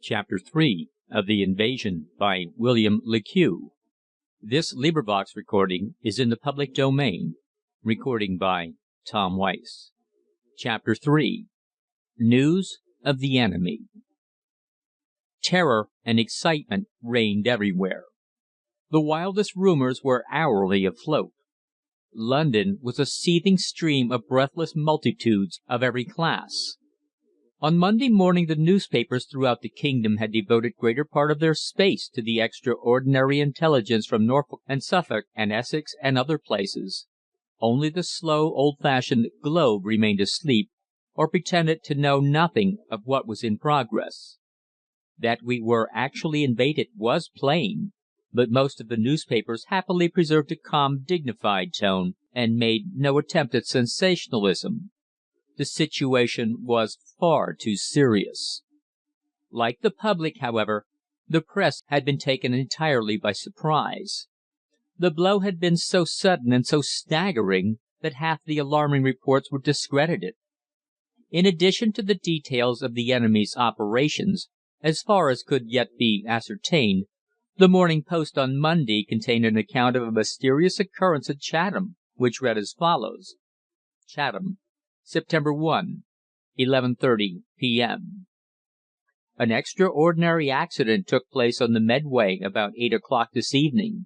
Chapter 3 of the Invasion by William Le Queux. This recording is in the public domain. Recording by Tom Weiss. Chapter 3 News of the Enemy. Terror and excitement reigned everywhere. The wildest rumors were hourly afloat. London was a seething stream of breathless multitudes of every class. On Monday morning the newspapers throughout the kingdom had devoted greater part of their space to the extraordinary intelligence from Norfolk and Suffolk and Essex and other places. Only the slow, old-fashioned Globe remained asleep, or pretended to know nothing of what was in progress. That we were actually invaded was plain, but most of the newspapers happily preserved a calm, dignified tone, and made no attempt at sensationalism. The situation was far too serious. Like the public, however, the press had been taken entirely by surprise. The blow had been so sudden and so staggering that half the alarming reports were discredited. In addition to the details of the enemy's operations, as far as could yet be ascertained, the Morning Post on Monday contained an account of a mysterious occurrence at Chatham, which read as follows: Chatham, September 1, 11:30 p.m. An extraordinary accident took place on the Medway about 8 o'clock this evening.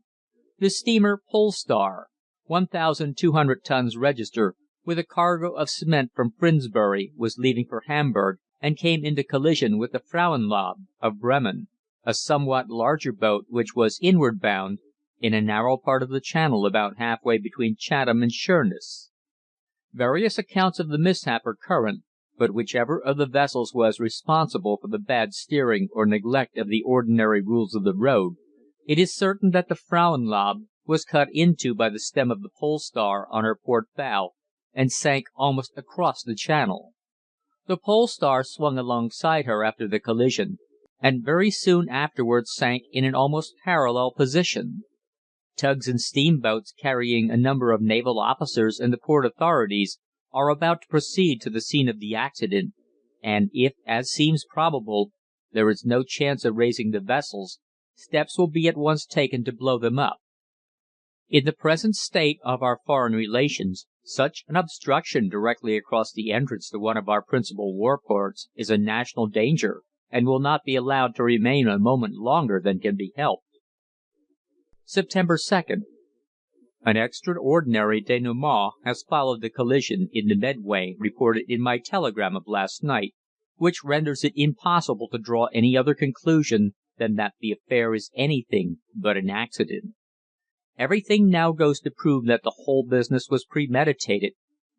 The steamer Polestar, 1,200 tons register, with a cargo of cement from Finsbury, was leaving for Hamburg and came into collision with the Frauenlob, of Bremen, a somewhat larger boat which was inward bound, in a narrow part of the channel about half-way between Chatham and Sheerness. Various accounts of the mishap are current, but whichever of the vessels was responsible for the bad steering or neglect of the ordinary rules of the road, it is certain that the Frauenlob was cut into by the stem of the Polestar on her port bow and sank almost across the channel. The Polestar swung alongside her after the collision, and very soon afterwards sank in an almost parallel position. Tugs and steamboats carrying a number of naval officers and the port authorities are about to proceed to the scene of the accident, and if, as seems probable, there is no chance of raising the vessels, steps will be at once taken to blow them up. In the present state of our foreign relations, such an obstruction directly across the entrance to one of our principal war ports is a national danger, and will not be allowed to remain a moment longer than can be helped. September 2nd. An extraordinary dénouement has followed the collision in the Medway reported in my telegram of last night, which renders it impossible to draw any other conclusion than that the affair is anything but an accident. Everything now goes to prove that the whole business was premeditated,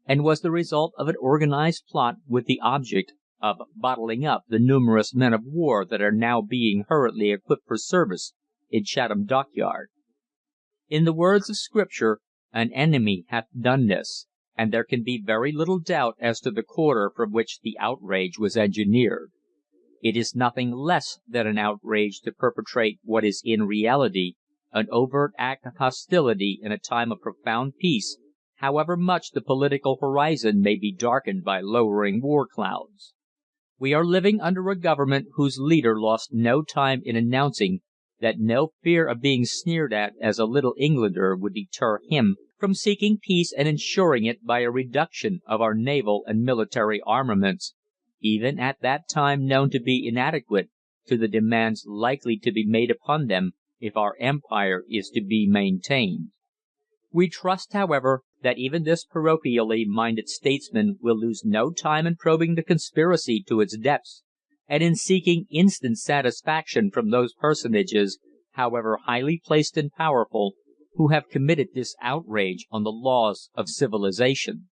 and was the result of an organized plot with the object of bottling up the numerous men of war that are now being hurriedly equipped for service in Chatham Dockyard. In the words of Scripture, "An enemy hath done this," and there can be very little doubt as to the quarter from which the outrage was engineered. It is nothing less than an outrage to perpetrate what is in reality an overt act of hostility in a time of profound peace, however much the political horizon may be darkened by lowering war clouds. We are living under a government whose leader lost no time in announcing that no fear of being sneered at as a Little Englander would deter him from seeking peace and ensuring it by a reduction of our naval and military armaments, even at that time known to be inadequate to the demands likely to be made upon them if our empire is to be maintained. We trust, however, that even this parochially minded statesman will lose no time in probing the conspiracy to its depths, and in seeking instant satisfaction from those personages, however highly placed and powerful, who have committed this outrage on the laws of civilization.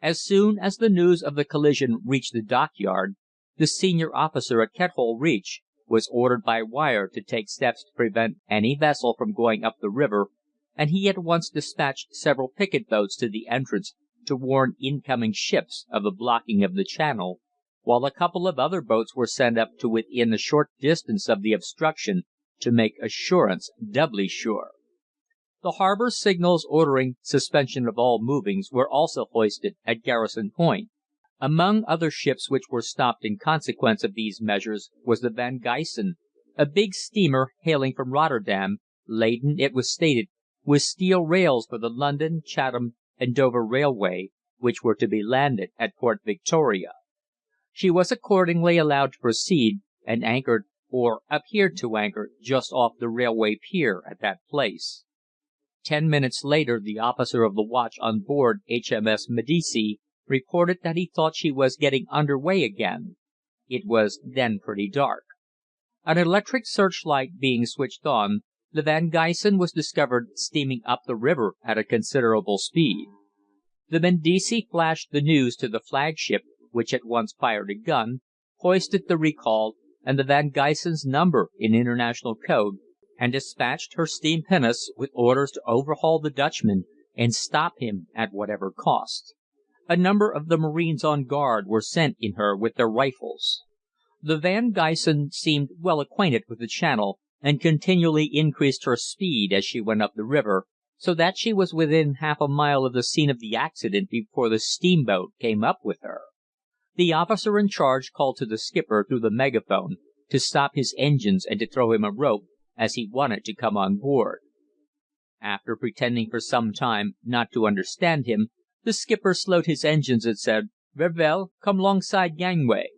As soon as the news of the collision reached the dockyard, the senior officer at Kethole Reach was ordered by wire to take steps to prevent any vessel from going up the river, and he at once despatched several picket boats to the entrance to warn incoming ships of the blocking of the channel, while a couple of other boats were sent up to within a short distance of the obstruction to make assurance doubly sure. The harbour signals ordering suspension of all movings were also hoisted at Garrison Point. Among other ships which were stopped in consequence of these measures was the Van Gysen, a big steamer hailing from Rotterdam, laden, it was stated, with steel rails for the London, Chatham, and Dover Railway, which were to be landed at Port Victoria. She was accordingly allowed to proceed, and anchored, or appeared to anchor, just off the railway pier at that place. 10 minutes later the officer of the watch on board H.M.S. Medici reported that he thought she was getting under way again. It was then pretty dark. An electric searchlight being switched on, the Van Gysen was discovered steaming up the river at a considerable speed. The Medici flashed the news to the flagship, which at once fired a gun, hoisted the recall and the Van Gysen's number in international code, and dispatched her steam pinnace with orders to overhaul the Dutchman and stop him at whatever cost. A number of the marines on guard were sent in her with their rifles. The Van Gysen seemed well acquainted with the channel, and continually increased her speed as she went up the river, so that she was within half a mile of the scene of the accident before the steamboat came up with her. The officer in charge called to the skipper through the megaphone to stop his engines and to throw him a rope, as he wanted to come on board. After pretending for some time not to understand him, the skipper slowed his engines and said, "Ver well, come 'longside gangway."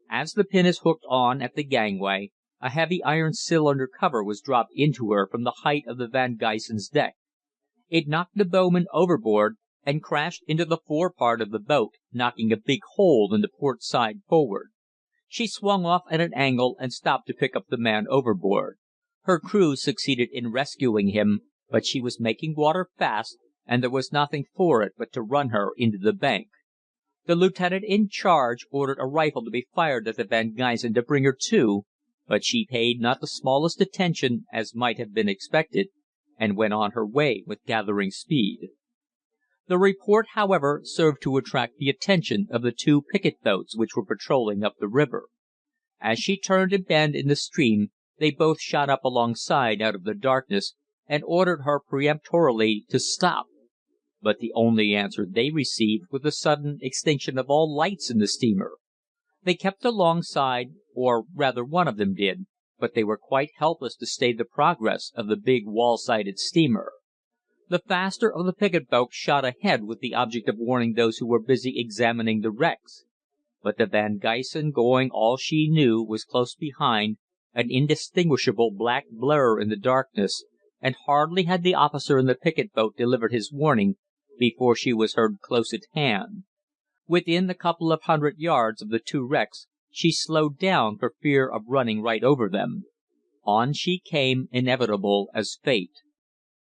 As the pinnace hooked on at the gangway, a heavy iron cylinder cover was dropped into her from the height of the Van Gysen's deck. It knocked the bowman overboard and crashed into the forepart of the boat, knocking a big hole in the port side forward. She swung off at an angle and stopped to pick up the man overboard. Her crew succeeded in rescuing him, but she was making water fast, and there was nothing for it but to run her into the bank. The lieutenant in charge ordered a rifle to be fired at the Van Gysen to bring her to, but she paid not the smallest attention, as might have been expected, and went on her way with gathering speed. The report, however, served to attract the attention of the two picket boats which were patrolling up the river. As she turned a bend in the stream, they both shot up alongside out of the darkness, and ordered her peremptorily to stop. But the only answer they received was the sudden extinction of all lights in the steamer. They kept alongside, or rather one of them did, but they were quite helpless to stay the progress of the big wall-sided steamer. The faster of the picket boats shot ahead with the object of warning those who were busy examining the wrecks. But the Van Gysen, going all she knew, was close behind, an indistinguishable black blur in the darkness, and hardly had the officer in the picket boat delivered his warning before she was heard close at hand. Within a couple of hundred yards of the two wrecks she slowed down for fear of running right over them. On she came, inevitable as fate.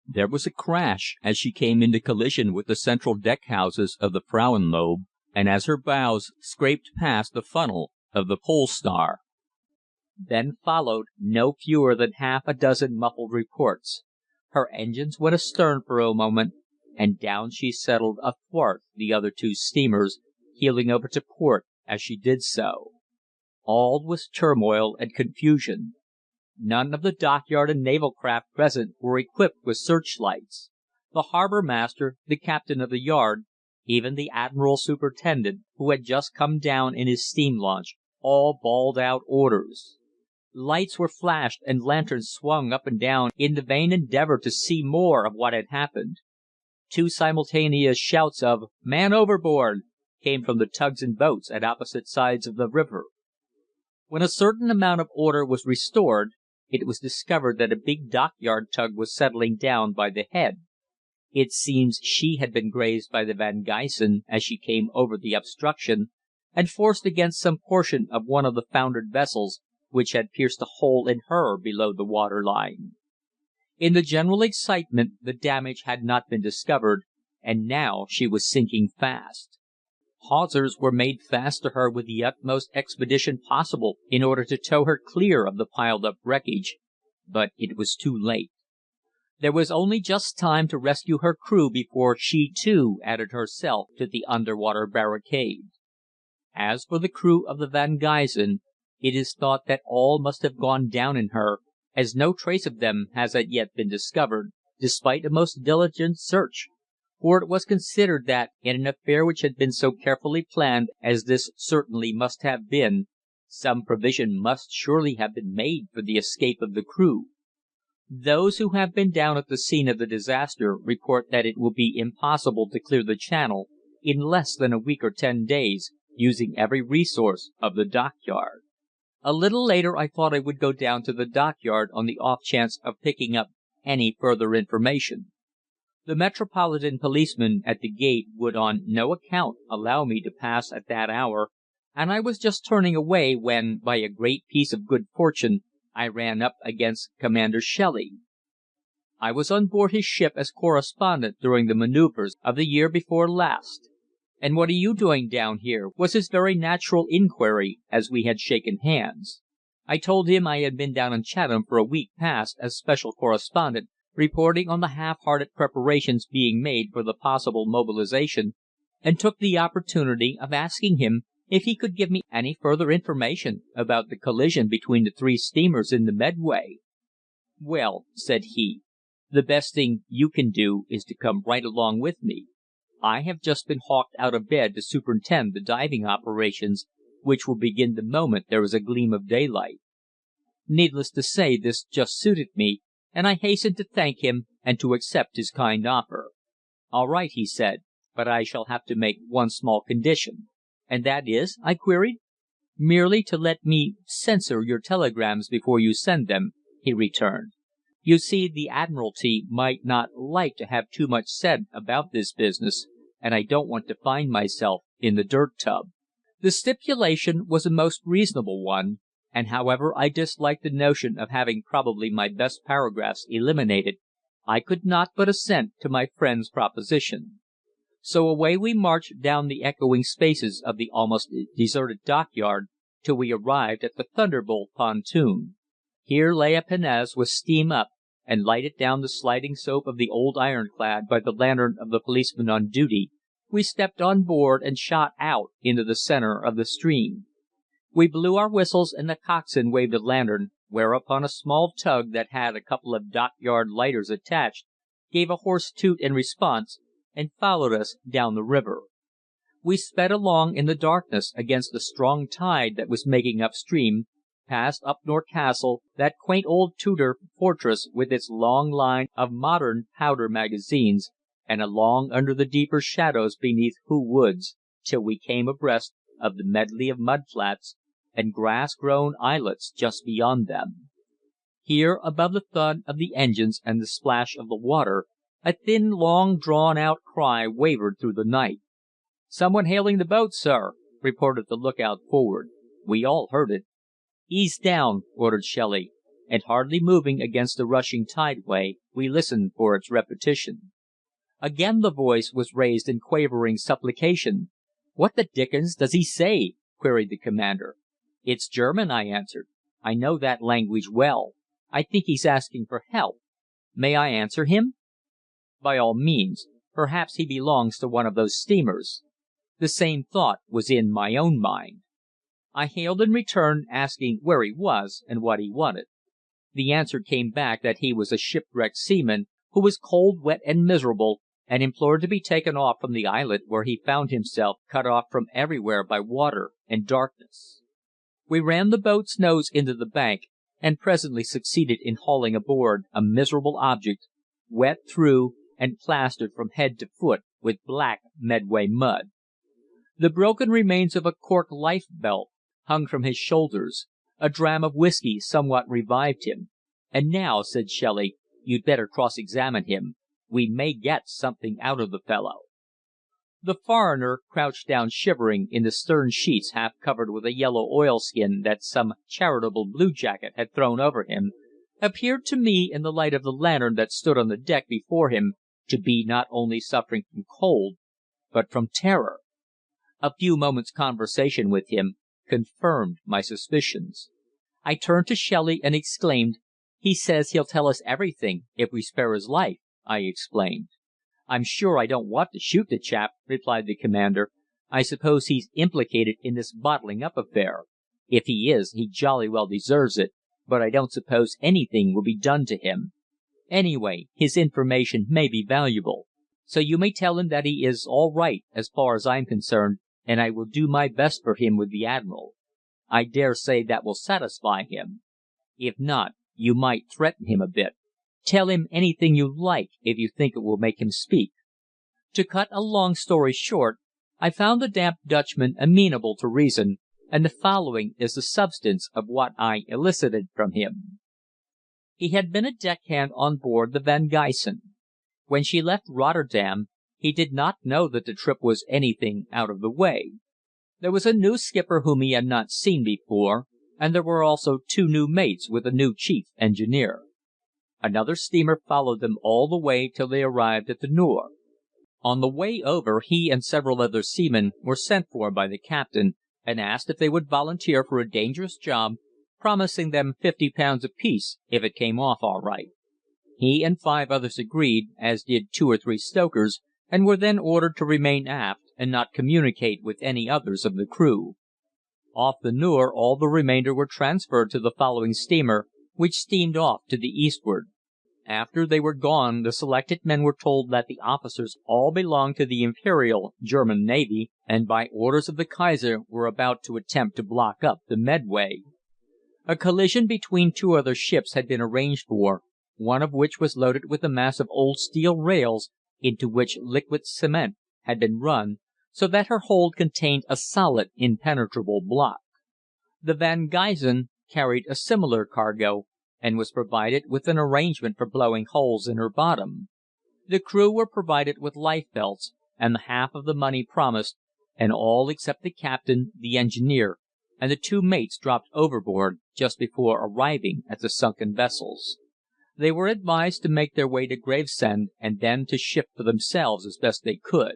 There was a crash as she came into collision with the central deck houses of the Frauenlob, and as her bows scraped past the funnel of the Pole Star. Then followed no fewer than half a dozen muffled reports. Her engines went astern for a moment, and down she settled athwart the other two steamers, heeling over to port as she did so. All was turmoil and confusion. None of the dockyard and naval craft present were equipped with searchlights. The harbour master, the captain of the yard, even the admiral superintendent, who had just come down in his steam launch, all bawled out orders. Lights were flashed and lanterns swung up and down in the vain endeavour to see more of what had happened. Two simultaneous shouts of "Man overboard!" came from the tugs and boats at opposite sides of the river. When a certain amount of order was restored, it was discovered that a big dockyard tug was settling down by the head. It seems she had been grazed by the Van Gysen as she came over the obstruction, and forced against some portion of one of the foundered vessels, which had pierced a hole in her below the water line. In the general excitement the damage had not been discovered, and now she was sinking fast. Hawsers were made fast to her with the utmost expedition possible in order to tow her clear of the piled up wreckage, but it was too late. There was only just time to rescue her crew before she too added herself to the underwater barricade. As for the crew of the Van Gysen, it is thought that all must have gone down in her, as no trace of them has as yet been discovered, despite a most diligent search, for it was considered that, in an affair which had been so carefully planned as this certainly must have been, some provision must surely have been made for the escape of the crew. Those who have been down at the scene of the disaster report that it will be impossible to clear the channel in less than a week or 10 days, using every resource of the dockyard. A little later I thought I would go down to the dockyard on the off chance of picking up any further information. The Metropolitan policeman at the gate would on no account allow me to pass at that hour, and I was just turning away when, by a great piece of good fortune, I ran up against Commander Shelley. I was on board his ship as correspondent during the manoeuvres of the year before last. "And what are you doing down here?" was his very natural inquiry as we had shaken hands. I told him I had been down in Chatham for a week past as special correspondent, reporting on the half-hearted preparations being made for the possible mobilization, and took the opportunity of asking him if he could give me any further information about the collision between the 3 steamers in the Medway. "Well," said he, "the best thing you can do is to come right along with me. I have just been hawked out of bed to superintend the diving operations, which will begin the moment there is a gleam of daylight." Needless to say, this just suited me, and I hastened to thank him and to accept his kind offer. "All right," he said, "but I shall have to make one small condition." "And that is?" I queried. "Merely to let me censor your telegrams before you send them," he returned. "You see, the Admiralty might not like to have too much said about this business, and I don't want to find myself in the dirt tub." The stipulation was a most reasonable one, and however I disliked the notion of having probably my best paragraphs eliminated, I could not but assent to my friend's proposition. So away we marched down the echoing spaces of the almost deserted dockyard till we arrived at the Thunderbolt pontoon. Here lay a pinnace with steam up, and lighted down the sliding slope of the old ironclad by the lantern of the policeman on duty, we stepped on board and shot out into the centre of the stream. We blew our whistles and the coxswain waved a lantern, whereupon a small tug that had a couple of dockyard lighters attached gave a hoarse toot in response, and followed us down the river. We sped along in the darkness against the strong tide that was making upstream, past Upnor Castle, that quaint old Tudor fortress with its long line of modern powder magazines, and along under the deeper shadows beneath Hoo Woods, till we came abreast of the medley of mud flats and grass-grown islets just beyond them. Here, above the thud of the engines and the splash of the water, a thin, long drawn-out cry wavered through the night. "Someone hailing the boat, sir," reported the lookout forward. We all heard it. "Ease down," ordered Shelley, and hardly moving against the rushing tideway, we listened for its repetition. Again the voice was raised in quavering supplication. "What the dickens does he say?" queried the commander. "It's German," I answered. "I know that language well. I think he's asking for help. May I answer him?" "By all means. Perhaps he belongs to one of those steamers." The same thought was in my own mind. I hailed in return, asking where he was and what he wanted. The answer came back that he was a shipwrecked seaman who was cold, wet and miserable, and implored to be taken off from the islet where he found himself cut off from everywhere by water and darkness. We ran the boat's nose into the bank, and presently succeeded in hauling aboard a miserable object, wet through and plastered from head to foot with black Medway mud. The broken remains of a cork lifebelt hung from his shoulders. A dram of whisky somewhat revived him. "And now," said Shelley, "you'd better cross-examine him. We may get something out of the fellow." The foreigner, crouched down shivering in the stern sheets half covered with a yellow oilskin that some charitable blue jacket had thrown over him, appeared to me in the light of the lantern that stood on the deck before him to be not only suffering from cold, but from terror. A few moments' conversation with him confirmed my suspicions. I turned to Shelley and exclaimed, "He says he'll tell us everything if we spare his life," I explained. "I'm sure I don't want to shoot the chap," replied the commander. "I suppose he's implicated in this bottling up affair. If he is, he jolly well deserves it, but I don't suppose anything will be done to him. Anyway, his information may be valuable. So you may tell him that he is all right as far as I'm concerned, and I will do my best for him with the Admiral. I dare say that will satisfy him. If not, you might threaten him a bit. Tell him anything you like if you think it will make him speak." To cut a long story short, I found the damp Dutchman amenable to reason, and the following is the substance of what I elicited from him. He had been a deckhand on board the 'Van Gysen.' When she left Rotterdam, he did not know that the trip was anything out of the way. There was a new skipper whom he had not seen before, and there were also 2 new mates with a new chief engineer. Another steamer followed them all the way till they arrived at the Nore. On the way over he and several other seamen were sent for by the captain, and asked if they would volunteer for a dangerous job, promising them £50 apiece if it came off all right. He and 5 others agreed, as did 2 or 3 stokers, and were then ordered to remain aft and not communicate with any others of the crew. Off the Nore all the remainder were transferred to the following steamer, which steamed off to the eastward. After they were gone the selected men were told that the officers all belonged to the Imperial German Navy, and by orders of the Kaiser were about to attempt to block up the Medway. A collision between 2 other ships had been arranged for, one of which was loaded with a mass of old steel rails into which liquid cement had been run, so that her hold contained a solid, impenetrable block. The 'Van Gysen' carried a similar cargo, and was provided with an arrangement for blowing holes in her bottom. The crew were provided with life belts, and the half of the money promised, and all except the captain, the engineer, and the 2 mates dropped overboard just before arriving at the sunken vessels. They were advised to make their way to Gravesend, and then to shift for themselves as best they could.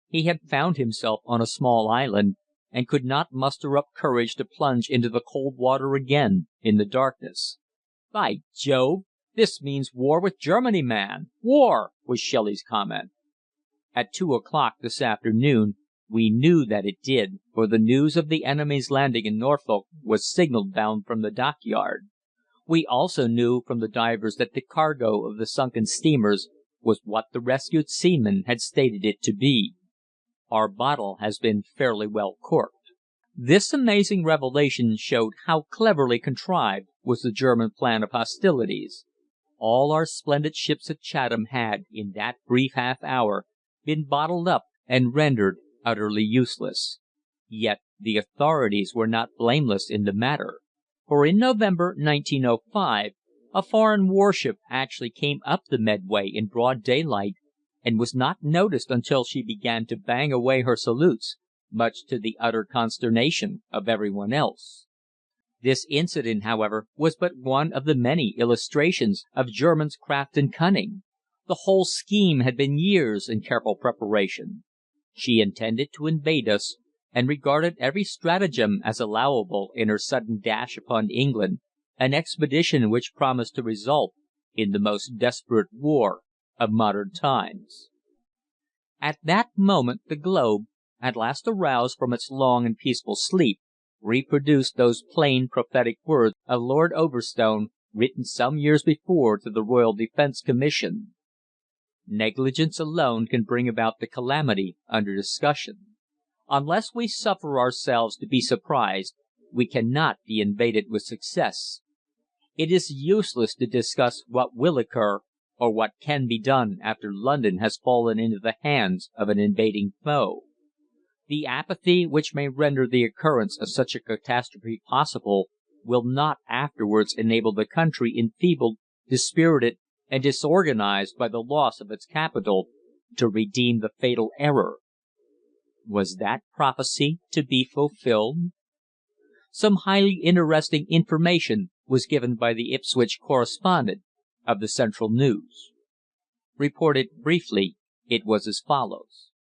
He had found himself on a small island, and could not muster up courage to plunge into the cold water again in the darkness. "By Jove! This means war with Germany, man! War!" was Shelley's comment. At 2 o'clock this afternoon we knew that it did, for the news of the enemy's landing in Norfolk was signalled down from the dockyard. We also knew from the divers that the cargo of the sunken steamers was what the rescued seamen had stated it to be. Our bottle has been fairly well corked. This amazing revelation showed how cleverly contrived was the German plan of hostilities. All our splendid ships at Chatham had, in that brief half hour, been bottled up and rendered utterly useless. Yet the authorities were not blameless in the matter, for in November, 1905, a foreign warship actually came up the Medway in broad daylight, and was not noticed until she began to bang away her salutes, much to the utter consternation of everyone else. This incident, however, was but one of the many illustrations of Germans' craft and cunning. The whole scheme had been years in careful preparation. She intended to invade us, and regarded every stratagem as allowable in her sudden dash upon England, an expedition which promised to result in the most desperate war of modern times. At that moment the globe, at last aroused from its long and peaceful sleep, reproduced those plain prophetic words of Lord Overstone, written some years before to the Royal Defence Commission: "Negligence alone can bring about the calamity under discussion. Unless we suffer ourselves to be surprised, we cannot be invaded with success. It is useless to discuss what will occur, or what can be done after London has fallen into the hands of an invading foe. The apathy which may render the occurrence of such a catastrophe possible will not afterwards enable the country enfeebled, dispirited, and disorganised by the loss of its capital, to redeem the fatal error." Was that prophecy to be fulfilled? Some highly interesting information was given by the Ipswich correspondent of the Central News. Reported briefly, it was as follows: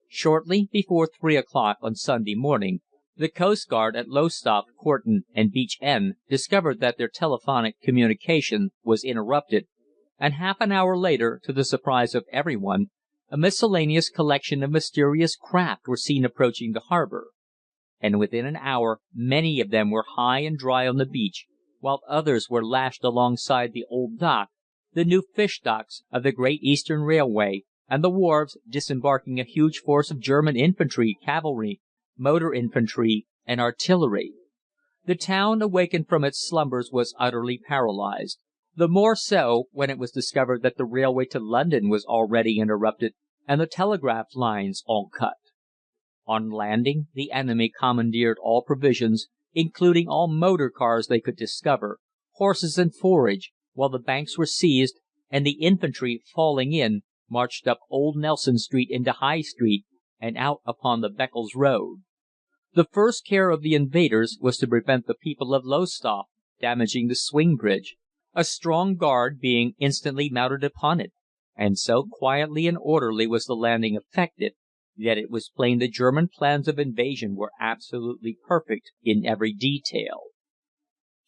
Shortly before 3 o'clock on Sunday morning, the Coastguard at Lowestoft, Corton, and Beach End discovered that their telephonic communication was interrupted, and half an hour later, to the surprise of everyone, a miscellaneous collection of mysterious craft were seen approaching the harbour. And within an hour many of them were high and dry on the beach, while others were lashed alongside the old dock, the new fish docks of the Great Eastern Railway, and the wharves disembarking a huge force of German infantry, cavalry, motor infantry, and artillery. The town, awakened from its slumbers, was utterly paralysed. The more so when it was discovered that the railway to London was already interrupted and the telegraph lines all cut. On landing, the enemy commandeered all provisions, including all motor cars they could discover, horses and forage, while the banks were seized, and the infantry, falling in, marched up Old Nelson Street into High Street and out upon the Beccles Road. The first care of the invaders was to prevent the people of Lowestoft damaging the swing bridge, a strong guard being instantly mounted upon it, and so quietly and orderly was the landing effected that it was plain the German plans of invasion were absolutely perfect in every detail.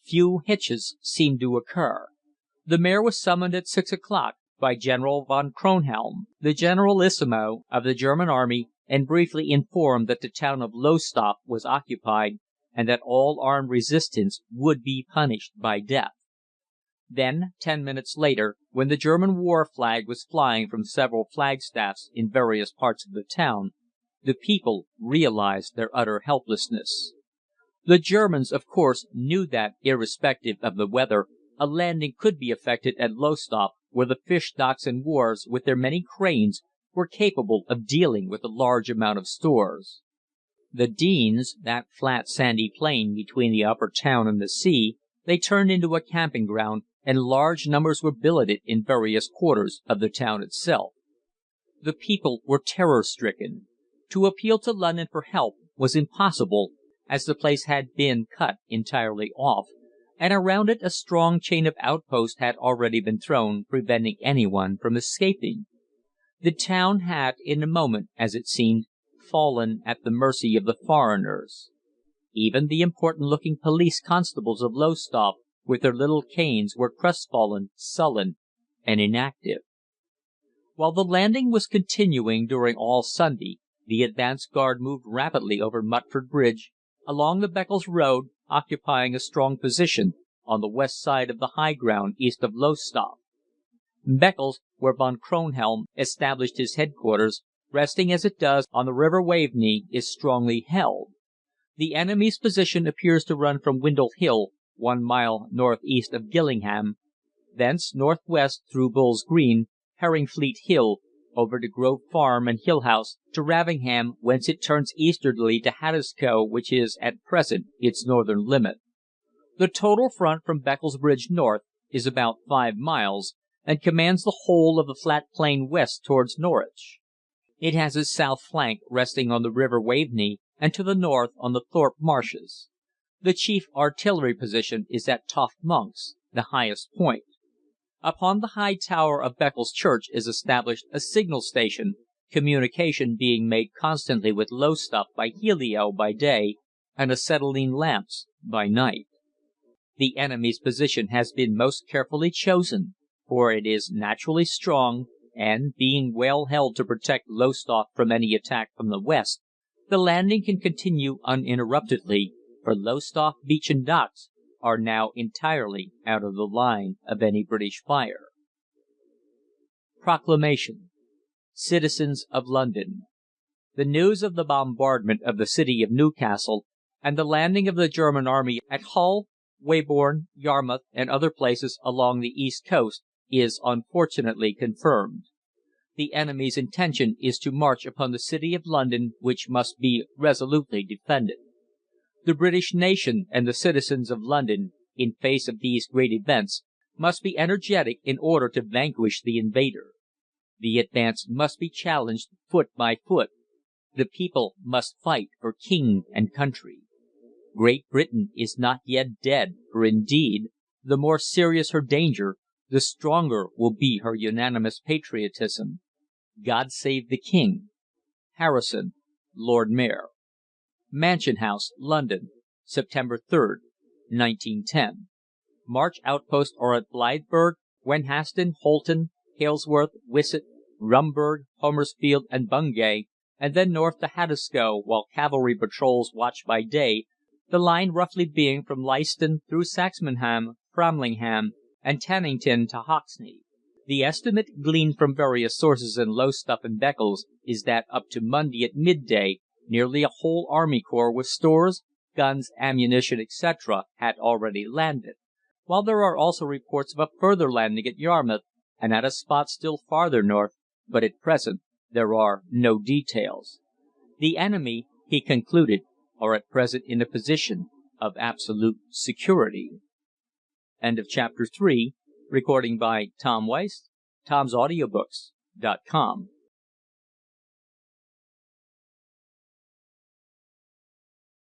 Few hitches seemed to occur. The Mayor was summoned at 6 o'clock by General von Kronhelm, the Generalissimo of the German Army, and briefly informed that the town of Lowestoft was occupied, and that all armed resistance would be punished by death. Then, 10 minutes later, when the German war flag was flying from several flagstaffs in various parts of the town, the people realized their utter helplessness. The Germans, of course, knew that, irrespective of the weather, a landing could be effected at Lowestoft, where the fish docks and wharves, with their many cranes, were capable of dealing with a large amount of stores. The Denes, that flat sandy plain between the upper town and the sea, they turned into a camping ground, and large numbers were billeted in various quarters of the town itself. The people were terror-stricken. To appeal to London for help was impossible, as the place had been cut entirely off, and around it a strong chain of outposts had already been thrown, preventing anyone from escaping. The town had, in a moment, as it seemed, fallen at the mercy of the foreigners. Even the important-looking police constables of Lowestoft, with their little canes, were crestfallen, sullen, and inactive. While the landing was continuing during all Sunday, the advance guard moved rapidly over Mutford Bridge, along the Beccles Road, occupying a strong position on the west side of the high ground east of Lowestoft. Beccles, where Von Kronhelm established his headquarters, resting as it does on the River Waveney, is strongly held. The enemy's position appears to run from Windle Hill, 1 mile north-east of Gillingham, thence north-west through Bull's Green, Herringfleet Hill, over to Grove Farm and Hill House, to Ravingham, whence it turns easterly to Haddiscoe, which is at present its northern limit. The total front from Beccles Bridge north is about 5 miles, and commands the whole of the flat plain west towards Norwich. It has its south flank resting on the River Waveney, and to the north on the Thorpe Marshes. The chief artillery position is at Toft Monks, the highest point. Upon the high tower of Beccles Church is established a signal station, communication being made constantly with Lowestoft by helio by day and acetylene lamps by night. The enemy's position has been most carefully chosen, for it is naturally strong, and, being well held to protect Lowestoft from any attack from the west, the landing can continue uninterruptedly, for Lowestoft beach and docks are now entirely out of the line of any British fire. Proclamation. Citizens of London. The news of the bombardment of the city of Newcastle, and the landing of the German army at Hull, Weybourne, Yarmouth, and other places along the east coast, is unfortunately confirmed. The enemy's intention is to march upon the city of London, which must be resolutely defended. The British nation and the citizens of London, in face of these great events, must be energetic in order to vanquish the invader. The advance must be challenged foot by foot. The people must fight for king and country. Great Britain is not yet dead, for indeed, the more serious her danger, the stronger will be her unanimous patriotism. God save the King. Harrison, Lord Mayor. Mansion House, London, September 3rd, 1910. March outposts are at Blythburgh, Wenhaston, Holton, Halesworth, Wisset, Rumburg, Homersfield, and Bungay, and then north to Haddiscoe, while cavalry patrols watch by day, the line roughly being from Leiston through Saxmundham, Framlingham, and Tannington to Hoxne. The estimate gleaned from various sources in Lowestoft and Beccles is that up to Monday at midday nearly a whole Army Corps with stores, guns, ammunition, etc., had already landed, while there are also reports of a further landing at Yarmouth and at a spot still farther north, but at present there are no details. The enemy, he concluded, are at present in a position of absolute security. Chapter 3. Recording by Tom Weist, Tom'sAudiobooks.com